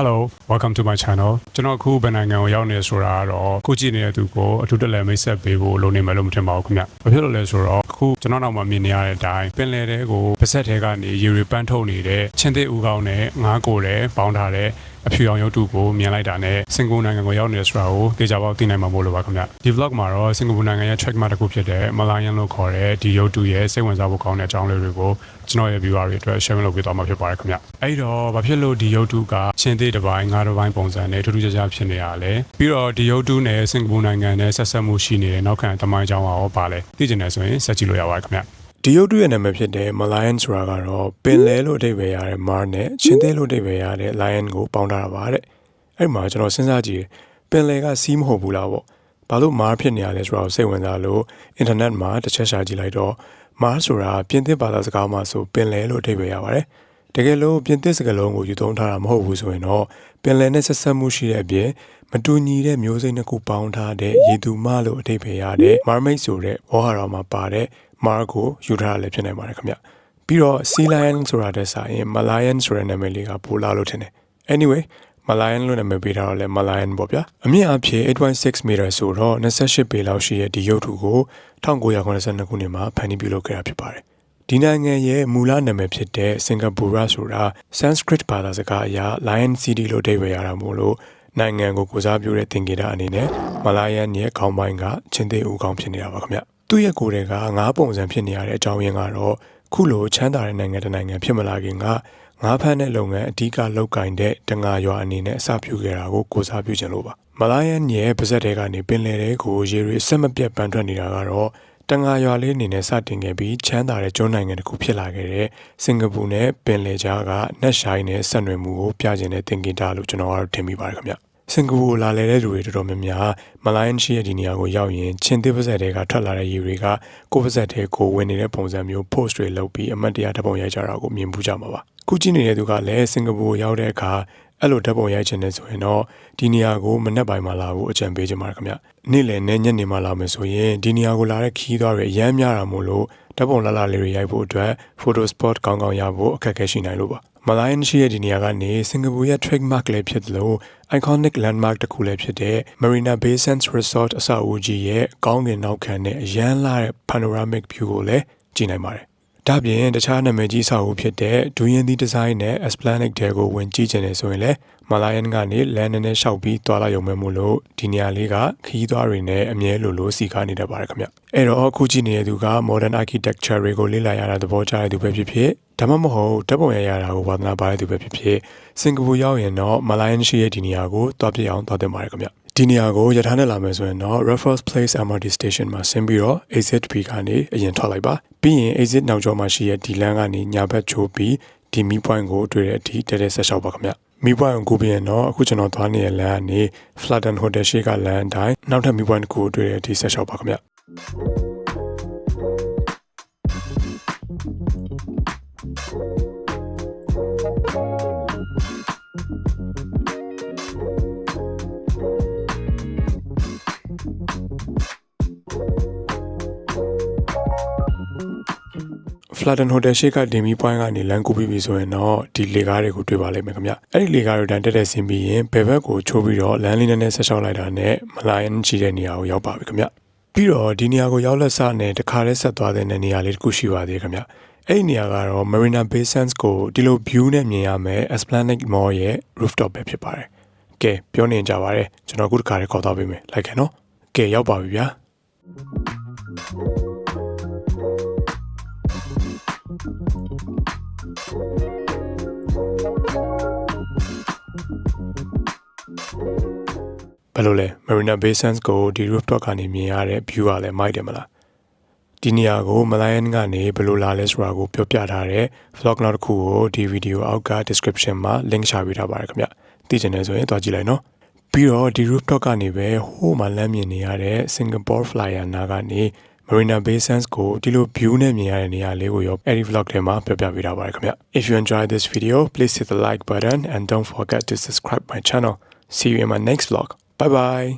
Hello welcome to my channel ကျွန်တော်အခုဘယ်နိုင်ငံကိုရောက်နေဆိုတာကတော့ခုကြည့်နေတဲ့သူကိုအထူးတက်လည်းမိတ်ဆက်ပေးဖို့လုပ်နေမယ်လို့မထင်ပါဘူးခင်ဗျ။ဘာဖြစ်လို့လဲဆိုတော့အခုကျွန်တော်နောက်မှာမြင်နေရတဲ့အတိုင်းပင်လယ်ထဲကိုပါဆက်ထဲကနေရေတွေပန်းထုတ်နေတဲ့ချင်းသစ်ဦးကောင်းနဲ့ငါးကိုယ်နဲ့ပေါင်းထားတဲ့အဖြူအောင်ရုပ်တုကိုမြင်လိုက်တာနဲ့စင်ကာပူနိုင်ငံကိုရောက်နေဆိုတာကိုသိကြပေါက်သိနိုင်မှာမို့လို့ပါခင်ဗျ။ဒီ vlog မှာတော့စင်ကာပူနိုင်ငံရဲ့ track mark တစ်ခုဖြစ်တဲ့ Malayan လို့ခေါ်တဲ့ဒီရုပ်တုရဲ့စိတ်ဝင်စားဖို့ကောင်းတဲ့အကြောင်းလေးတွေကိုကျွန်တော်ရဲ့ viewer တွေအတွက် share လုပ်ပေးသွားမှာဖြစ်ပါတယ်ခင်ဗျ။အဲ့တော့ဘာဖြစ်လို့ဒီရုပ်တုကချင်းသစ်တစ်ပိုင်းငါးတစ်ပိုင်းပုံစံနဲ့ထူးထူးခြားခြားဖြစ်နေရလဲ။ပြီးတော့ဒီရုပ်တုနဲ့စင်ကာပူနိုင်ငံနဲ့ဆက်ဆက်မှုရှိနေတဲ့နောက်ခံသမိုင်းကြောင်းရောပါလဲ။သိချင်တယ်ဆိုရင်ဆက်ကြည့်လို့ရပါတယ်ခင်ဗျ။ဒီရုပ်တုရဲ့နာမည်ဖြစ်တဲ့ Malayan ဆိုတာကတော့ပင်လယ်လို့အဓိပ္ပာယ်ရတဲ့ Mar နဲ့ချင်းသစ်လို့အဓိပ္ပာယ်ရတဲ့ Lion ကိုပေါင်းထားတာပါတဲ့။အဲ့မှာကျွန်တော်စဉ်းစားကြည့်ပင်လယ်ကစီးမဟုတ်ဘူးလားပေါ့။ဘာလို့ Mar ဖြစ်နေရလဲဆိုတော့စိတ်ဝင်စားလို့ internet မှာတစ်ချက်ရှာကြည့်လိုက်တော့ Mar ဆိုတာပြင်သစ်ဘာသာစကားမှာဆိုပင်လယ်လို့အဓိပ္ပာယ်ရပါတယ်။တကယ်လို့ပြင်သစ်စကားလုံးကိုယူသုံးထားတာမဟုတ်ဘူးဆိုရင်တော့ပင်လယ်နဲ့ဆက်ဆက်မှုရှိတဲ့အပြင်မတူညီတဲ့မျိုးစိတ်နှစ်ခုပေါင်းထားတဲ့ရေသူမလို့အဓိပ္ပာယ်ရတဲ့ Mermaid ဆိုတဲ့ဝေါ်ဟာရမှာပါတဲ့ Mar ကိုယူထားရလည်းဖြစ်နိုင်ပါတယ်ခင်ဗျ။ပြီးတော့ Sea Lion ဆိုတာတဲ့ဆိုင်ရင် Malayan ဆိုတဲ့နာမည်လေးကပိုလာလို့ထင်တယ်။ Anyway Malayan လို့နာမည်ပေးထားတော့လဲ Malayan ပေါ့ဗျာအမြင့်အဖြစ် 8.6 မီတာဆိုတော့28ပေလောက်ရှိတဲ့ဒီရုပ်တုကို1982ခုနှစ်မှာဖန်တီးပြုလုပ်ခဲ့တာဖြစ်ပါတယ်ဒီနိုင်ငံရဲ့မူလနာမည်ဖြစ်တဲ့စင်ကာပူရဆိုတာ Sanskrit ဘာသာစကားအရ Lion City လို့အဓိပ္ပာယ်ရတာမို့လို့နိုင်ငံကိုကိုစားပြုတဲ့သင်္ကေတအနေနဲ့ Malayan ရဲ့ခေါင်းပိုင်းကချင်းသစ်ဦးခေါင်းဖြစ်နေတာပါခင်ဗျသူ့ရဲ့ကိုယ်တွေကငါးပုံစံဖြစ်နေရတဲ့အကြောင်းရင်းကတော့ခုလိုချမ်းသာတဲ့နိုင်ငံတစ်နိုင်ငံဖြစ်မလာခင်ကငါးဖမ်းတဲ့လုပ်ငန်းအဓိကလုပ်ကိုင်တဲ့တငါရွာအနေနဲ့အစပြုခဲ့တာကိုကိုစားပြုခြင်းလို့ပါမလာယန်ရဲ့ပါဇက်တွေကနေပင်လယ်ထဲကိုရေတွေဆက်မပြတ်ပန်းထွက်နေတာကတော့တငါရွာလေးအနေနဲ့စတင်ခဲ့ပြီးချမ်းသာတဲ့ကျွန်းနိုင်ငံတစ်ခုဖြစ်လာခဲ့တဲ့စင်ကာပူနဲ့ပင်လယ်ကြားကနက်ရှိုင်းနဲ့ဆက်နွယ်မှုကိုပြကျင်တဲ့သင်္ကေတလို့ကျွန်တော်ကတော့ထင်မိပါတယ်ခင်ဗျစင်ကာပူလာလဲတဲ့လူတွေတော်တော်များများမလာယန်ရှိရဲ့ဒီနေရာကိုရောက်ရင်ချင်းသစ်ပါဇက်တွေကထွက်လာတဲ့ရေတွေကကိုပါဇက်တွေကိုဝင်နေတဲ့ပုံစံမျိုး post တွေလုပ်ပြီးအမတ်တရားဓာတ်ပုံရိုက်ကြတာကိုမြင်မှုကြမှာပါခုကြည့်နေတဲ့သူကလည်းစင်ကာပူရောက်တဲ့အခါအဲ့လိုဓာတ်ပုံရိုက်ချင်နေဆိုရင်တော့ဒီနေရာကိုမနေ့ပိုင်းမှာလာဖို့အကြံပေးချင်ပါတယ်ခင်ဗျနေ့လယ်နဲ့ညနေမှာလာမယ်ဆိုရင်ဒီနေရာကိုလာတဲ့ခီးသွားတွေအများများတာမို့လို့ဓာတ်ပုံလာလေးတွေရိုက်ဖို့အတွက် photo spot ကောင်းကောင်းရဖို့အခက်အခဲရှိနိုင်လို့ပါမလာယန်ရှိရဲ့ဒီနေရာကနေစင်ကာပူရဲ့ trademark လည်းဖြစ်တယ်လို့ iconic landmark တစ်ခုလည်းဖြစ်တဲ့ Marina Bay Sands Resort အဆောက်အဦကြီးရဲ့ကောင်းကင်နောက်ခံနဲ့အရန်လာတဲ့ panoramic view ကိုလည်းကြည့်နိုင်ပါတယ်ဒါပြင်တခြားနာမည်ကြီးဆောက်အဦဖြစ်တဲ့ဒူးရင်သီးဒီဇိုင်းနဲ့ Esplanade တွေကိုဝင်ကြည့်ချင်တယ်ဆိုရင်လည်း Malayan ကနေလမ်းနဲ့ရှောက်ပြီးသွားလာရုံပဲမို့လို့ဒီနေရာလေးကခရီးသွားတွေနဲ့အမြဲလိုစီကားနေတတ်ပါတယ်ခင်ဗျအဲ့တော့အခုကြည့်နေတဲ့သူက modern architecture တွေကိုလေ့လာရတာသဘောကျတဲ့သူပဲဖြစ်ဖြစ်ဒါမှမဟုတ်ဓာတ်ပုံရတာကိုဝါသနာပါတဲ့သူပဲဖြစ်ဖြစ်စင်ကာပူရောက်ရင်တော့ Malayan ရှိရဲ့ဒီနေရာကိုသွားပြအောင်သွားသင့်ပါတယ်ခင်ဗျဒီနေရာကိုရထားနဲ့လာမယ်ဆိုရင်တော့ Raffles Place MRT Station မှာဆင်းပြီးတော့ exit B ကနေအရင်ထွက်လိုက်ပါပြီးရင် exit နောက်ကျောမှာရှိတဲ့ဒီလမ်းကနေညာဘက်ချိုးပြီးဒီမီးပွိုင်းကိုတွေ့တဲ့အထိတဲဆက်လျှောက်ပါခင်ဗျမီးပွိုင်းကိုပြီးရင်တော့အခုကျွန်တော်သွားနေတဲ့လမ်းကနေ Flatten Hotel ရှိကလမ်းအတိုင်းနောက်ထပ်မီးပွိုင်းတစ်ခုတွေ့တဲ့အထိဆက်လျှောက်ပါခင်ဗျFlatten Hotel ရှိကဒီမီပွိုင်းကနေလမ်းကူးပြီးပြီဆိုရင်တော့ဒီလေကားတွေကိုတွေ့ပါလိမ့်မယ်ခင်ဗျအဲ့ဒီလေကားတွေတန်းတက်ဆင်းပြီးရင်ဘယ်ဘက်ကိုချိုးပြီးတော့လမ်းလေးနဲ့ဆက်လျှောက်လိုက်တာနဲ့မလာယန်ရှိတဲ့နေရာကိုရောက်ပါပြီခင်ဗျပြီးတော့ဒီနေရာကိုရောက်လက်စနဲ့တခါတည်းဆက်သွားတဲ့နေရာလေးတစ်ခုရှိပါသေးခင်ဗျအဲ့ဒီနေရာကတော့ Marina Bay Sands ကိုဒီလို view နဲ့မြင်ရမယ် Esplanade Mall ရဲ့ rooftop ပဲဖြစ်ပါတယ်ကဲပြောနေကြပါတယ်ကျွန်တော်အခုတခါတည်းခေါ်သွားပေးမယ်လိုက်ခင်နော်ကဲရောက်ပါပြီဗျာဘယ်လိုလဲ Marina Bay Sands ကိုဒီ rooftop ကနေမြင်ရတဲ့ view ကလည်းမိုက်တယ်မလားဒီနေရာကို Malayan ကနေဘယ်လိုလာလဲဆိုတာကိုပြောပြထားတဲ့ vlog နောက်တစ်ခုကိုဒီ video အောက်က description မှာ link ချပေးထားပါတယ်ခင်ဗျသိချင်တယ်ဆိုရင်သွားကြည့်လိုက်နော်ပြီးတော့ဒီ rooftop ကနေပဲဟိုးမှာလမ်းမြင်နေရတဲ့ Singapore Flyer နာကနေ Marina Bay Sands ကိုဒီလို view နဲ့မြင်ရတဲ့နေရာလေးကိုရောအဲ့ဒီ vlog ထဲမှာပြောပြပေးထားပါတယ်ခင်ဗျ If you enjoyed this video please hit the like button and don't forget to subscribe my channel see you in my next vlog bye bye